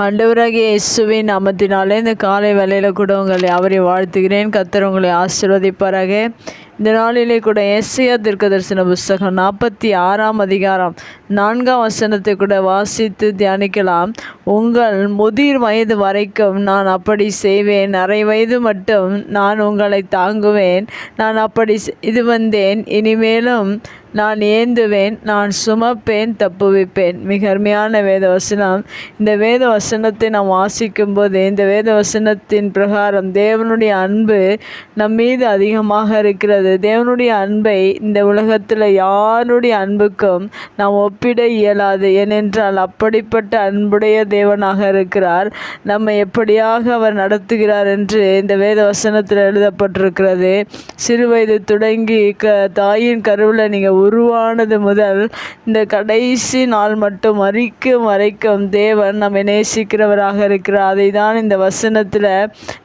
ஆண்டவராகிய இயேசுவின் நாமத்தினாலே இந்த காலை வேளையில் கூட உங்களை அவரை வாழ்த்துகிறேன். கர்த்தர் உங்களை ஆசீர்வதிப்பாராக. இந்த நாளிலே கூட ஏசாயா தீர்க்கதரிசன புஸ்தகம் 46ஆம் அதிகாரம் 4ஆம் வசனத்தை கூட வாசித்து தியானிக்கலாம். உங்கள் முதிர் வயது வரைக்கும் நான் அப்படி செய்வேன், அரை வயது மட்டும் நான் உங்களை தாங்குவேன். நான் அப்படி இது வந்தேன், இனிமேலும் நான் ஏந்துவேன், நான் சுமப்பேன், தப்புவிப்பேன். மிக அருமையான வேத வசனம். இந்த வேத வசனத்தை நாம் வாசிக்கும் போது இந்த வேத வசனத்தின் பிரகாரம் தேவனுடைய அன்பு நம் மீது அதிகமாக இருக்கிறது. தேவனுடைய அன்பை இந்த உலகத்தில் யாருடைய அன்புக்கும் நாம் ஒப்பிட இயலாது. ஏனென்றால் அப்படிப்பட்ட அன்புடைய தேவனாக இருக்கிறார். நம்மை எப்படியாக அவர் நடத்துகிறார் என்று இந்த வேத வசனத்தில் எழுதப்பட்டிருக்கிறது. சிறுவயது தொடங்கி தாயின் கருவில் நீங்கள் உருவானது முதல் இந்த கடைசி நாள் மட்டும் மரிக்கும் வரைக்கும் தேவன் நம்மை நேசிக்கிறவராக இருக்கிறார். அதை தான் இந்த வசனத்தில்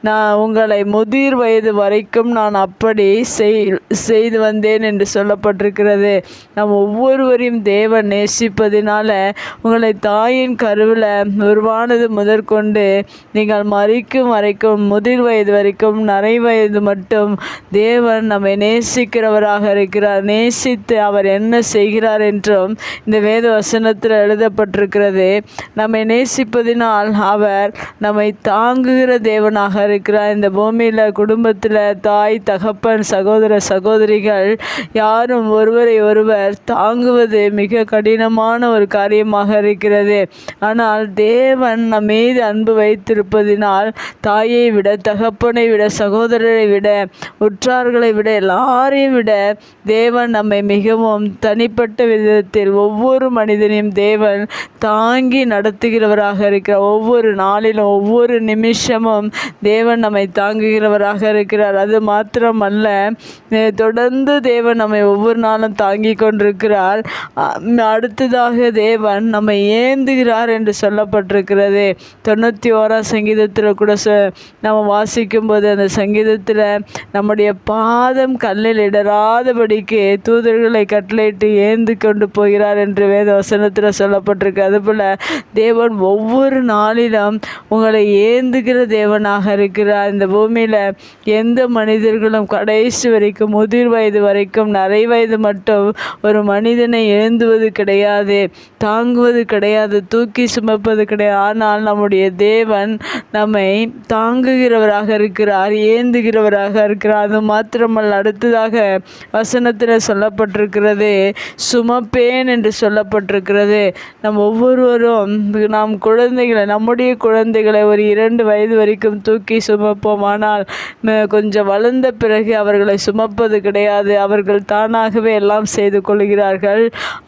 நான் உங்களை முதிர் வயது வரைக்கும் நான் அப்படி செய்து வந்தேன் என்று சொல்லப்பட்டிருக்கிறது. நாம் ஒவ்வொருவரையும் தேவன் நேசிப்பதினால உங்களை தாயின் கருவில் உருவானது முதற்கொண்டு நீங்கள் மரிக்கும் வரைக்கும், முதிர் வயது வரைக்கும், நரை வயது மட்டும் தேவன் நம்மை நேசிக்கிறவராக இருக்கிறார். நேசித்து அவர் என்ன செய்கிறார் என்றும் இந்த வேத வசனத்தில் எழுதப்பட்டிருக்கிறது. நம்மை நேசிப்பதினால் அவர் நம்மை தாங்குகிற தேவனாக இருக்கிறார். இந்த பூமியில் குடும்பத்தில் தாய், தகப்பன், சகோதர சகோதரிகள் யாரும் ஒருவரை ஒருவர் தாங்குவது மிக கடினமான ஒரு காரியமாக இருக்கிறது. ஆனால் தேவன் நம் மீது அன்பு வைத்திருப்பதினால் தாயை விட, தகப்பனை விட, சகோதரரை விட, உற்றார்களை விட, எல்லாரையும் விட தேவன் நம்மை மிகவும் தனிப்பட்ட விதத்தில் ஒவ்வொரு மனிதனையும் தேவன் தாங்கி நடத்துகிறவராக இருக்கிறார். ஒவ்வொரு நாளிலும் ஒவ்வொரு நிமிஷமும் தேவன் நம்மை தாங்குகிறவராக இருக்கிறார். அது மாத்திரமல்ல, தொடர்ந்து தேவன் நம்மை ஒவ்வொரு நாளும் தாங்கி கொண்டிருக்கிறார். அடுத்ததாக தேவன் நம்மை ஏந்துகிறார் என்று சொல்லப்பட்டிருக்கிறது. 91ஆம் சங்கீதத்தில் கூட நம்ம வாசிக்கும் போது அந்த சங்கீதத்தில் நம்முடைய பாதம் கல்லில் இடராதபடிக்கு தூதர்களை கட்டளையிட்டு ஏந்து கொண்டு போகிறார் என்று வேத வசனத்தில் சொல்லப்பட்டிருக்கு. அதுபோல் தேவன் ஒவ்வொரு நாளிலும் உங்களை ஏந்துகிற தேவனாக இருக்கிறார். இந்த பூமியில் எந்த மனிதர்களும் கடைசி வரைக்கும், முதிர் வயது வரைக்கும், நரை வயது மட்டும் ஒரு மனிதனை ஏந்துவது கிடையாது, தாங்குவது கிடையாது, தூக்கி சுமப்பது கிடையாது. ஆனால் நம்முடைய தேவன் நம்மை தாங்குகிறவராக இருக்கிறார், ஏந்துகிறவராக இருக்கிறார். அது மாத்திரமல்ல, அடுத்ததாக வசனத்தில் சொல்லப்பட்டிருக்கிறது, சுமப்பேன் என்று சொல்லப்பட்டிருக்கிறது. நம் ஒவ்வொருவரும் நாம் குழந்தைகளை, நம்முடைய குழந்தைகளை ஒரு 2 வயது வரைக்கும் தூக்கி சுமப்போம். ஆனால் கொஞ்சம் வளர்ந்த பிறகு அவர்களை சுமப்பது கிடையாது. அவர்கள் தானாகவே எல்லாம் செய்து கொள்கிறார்கள்.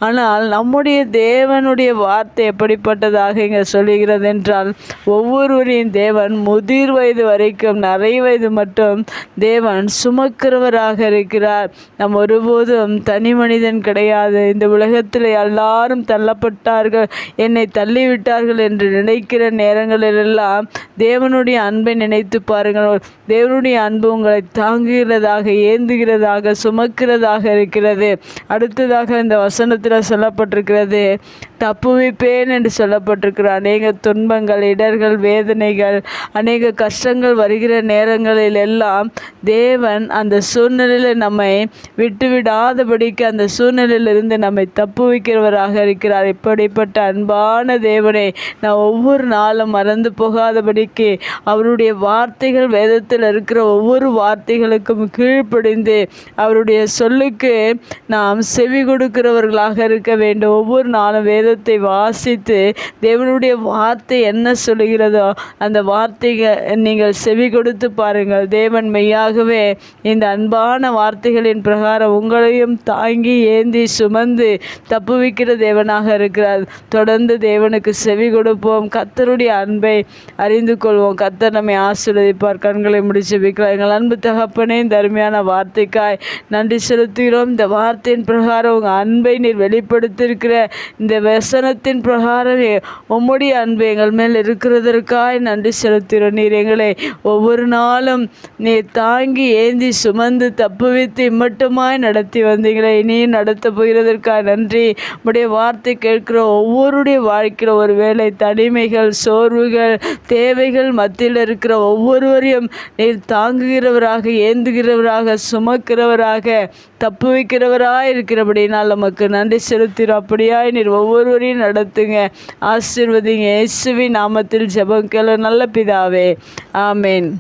ஆனால் நம்முடைய தேவனுடைய வார்த்தை எப்படிப்பட்டதாக இங்கே சொல்லுகிறது என்றால், ஒவ்வொருவரையும் தேவன் முதிர் வயது வரைக்கும், நரை வயது மட்டும் தேவன் சுமக்கிறவராக இருக்கிறார். நம் ஒருபோதும் தனி மனிதன் கிடையாது. இந்த உலகத்தில் எல்லாரும் தள்ளப்பட்டார்கள், என்னை தள்ளிவிட்டார்கள் என்று நினைக்கிற நேரங்களிலெல்லாம் தேவனுடைய அன்பை நினைத்து பாருங்கள். தேவனுடைய அன்பு உங்களை தாங்குகிறதாக, ஏந்துகிறதாக, சுமக்கிறதாக இருக்கிறது. அடுத்ததாக இந்த வசனத்தில் சொல்லப்பட்டிருக்கிறது, தப்புவிப்பேன் என்று சொல்லப்பட்டிருக்கிற அநேக துன்பங்கள், இடர்கள், வேதனைகள், அநேக கஷ்டங்கள் வருகிற நேரங்களில் எல்லாம் தேவன் அந்த சூழ்நிலையில் நம்மை விட்டுவிடாதபடிக்கு அந்த சூழ்நிலையிலிருந்து நம்மை தப்புவிக்கிறவராக இருக்கிறார். இப்படிப்பட்ட அன்பான தேவனை நான் ஒவ்வொரு நாளும் மறந்து போகாதபடிக்கு அவருடைய வார்த்தைகள், வேதத்தில் இருக்கிற ஒவ்வொரு வார்த்தைகளுக்கும் கீழ்ப்படிந்து அவருடைய சொல்லுக்கு நாம் செவி கொடுக்கிறவர்களாக இருக்க வேண்டும். ஒவ்வொரு நாளும் வேதத்தை வாசித்து தேவனுடைய வார்த்தை என்ன சொல்கிறதோ அந்த வார்த்தைகள் நீங்கள் செவி கொடுத்து பாருங்கள். தேவன் மெய்யாகவே இந்த அன்பான வார்த்தைகளின் பிரகாரம் உங்களையும் தாங்கி ஏந்தி சுமந்து தப்புவிக்கிற தேவனாக இருக்கிறார். தொடர்ந்து தேவனுக்கு செவி கொடுப்போம், கர்த்தருடைய அன்பை அறிந்து கொள்வோம். கர்த்தர் நம்மை ஆசீர்வதிப்பார். கண்களை முடிச்சு வைக்கலாம். எங்கள் அன்பு தகப்பனே, இந்த அருமையான வார்த்தைக்காய் நன்றி செலுத்துகிறோம். இந்த வார்த்தையின் பிரகாரம் உங்கள் அன்பை நீர் வெளிப்படுத்தியிருக்கிற இந்த வசனத்தின் பிரகாரம் உம்முடைய அன்பு எங்கள் மேல் இருக்கிறதற்காய் நன்றி செலுத்துகிறோம். நீர் எங்களை ஒவ்வொரு நாளும் நீர் தாங்கி ஏந்தி சுமந்து தப்புவித்து இம்மட்டுமாய் நடத்தி வந்தீங்களே. நீர் நடத்த போகிறதற்காக நன்றி. உடைய வார்த்தை கேட்கிற ஒவ்வொருடைய வாழ்க்கையில் ஒரு வேளை தனிமைகள், சோர்வுகள், தேவைகள் மத்தியில் இருக்கிற ஒவ்வொருவரையும் நீர் தாங்குகிறவராக, ஏந்துகிறவராக, சுமக்கிறவராக, தப்பு வைக்கிறவராக இருக்கிறபடினால் நமக்கு நன்றி செலுத்துகிறோம். அப்படியாய் நீர் ஒவ்வொருவரையும் நடத்துங்க, ஆசீர்வதிங்க. இயேசுவின் நாமத்தில் ஜெபம் கேள நல்ல பிதாவே, ஆமேன்.